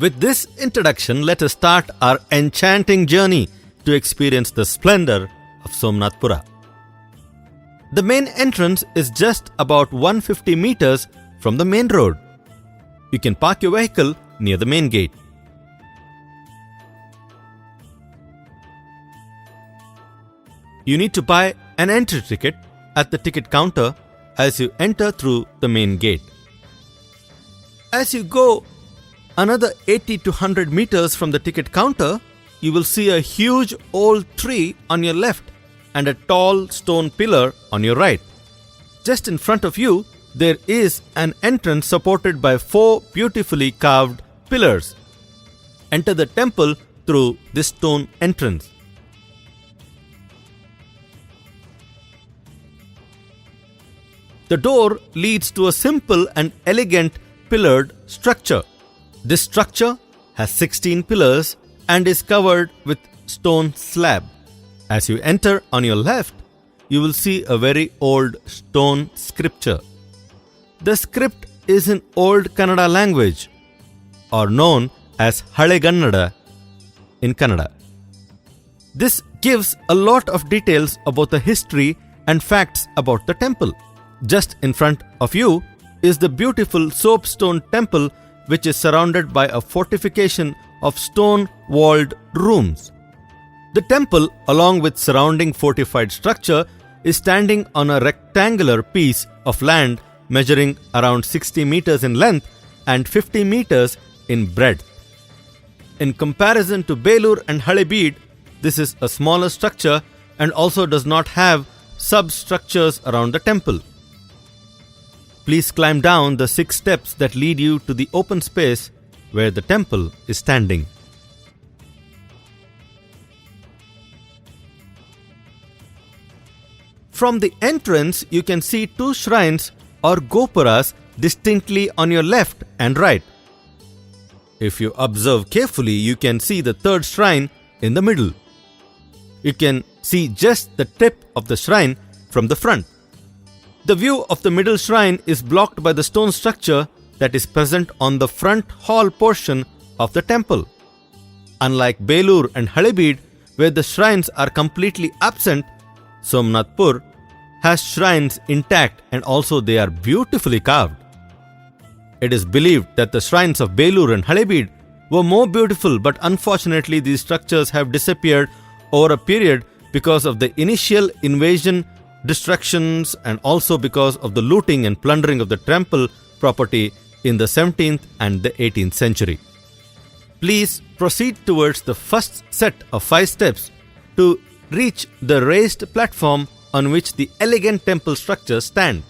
With this introduction, let us start our enchanting journey to experience the splendor of Somnathpura. The main entrance is just about 150 meters from the main road. You can park your vehicle near the main gate. You need to buy an entry ticket at the ticket counter as you enter through the main gate. As you go another 80 to 100 meters from the ticket counter, you will see a huge old tree on your left and a tall stone pillar on your right. Just in front of you, there is an entrance supported by 4 beautifully carved pillars. Enter the temple through this stone entrance. The door leads to a simple and elegant pillared structure. This structure has 16 pillars and is covered with stone slab. As you enter on your left, you will see a very old stone scripture. The script is in Old Kannada language, or known as Halegannada in Kannada. This gives a lot of details about the history and facts about the temple. Just in front of you is the beautiful soapstone temple, which is surrounded by a fortification of stone-walled rooms. The temple, along with surrounding fortified structure, is standing on a rectangular piece of land measuring around 60 meters in length and 50 meters in breadth. In comparison to Belur and Halebeedu, this is a smaller structure and also does not have substructures around the temple. Please climb down the 6 steps that lead you to the open space where the temple is standing. From the entrance, you can see 2 shrines or gopuras distinctly on your left and right. If you observe carefully, you can see the 3rd shrine in the middle. You can see just the tip of the shrine from the front. The view of the middle shrine is blocked by the stone structure that is present on the front hall portion of the temple. Unlike Belur and Halebeedu, where the shrines are completely absent, Somnathpur has shrines intact and also they are beautifully carved. It is believed that the shrines of Belur and Halebeedu were more beautiful, but unfortunately these structures have disappeared over a period because of the initial invasion, destructions, and also because of the looting and plundering of the temple property in the 17th and the 18th century. Please proceed towards the first set of 5 steps to reach the raised platform on which the elegant temple structures stand.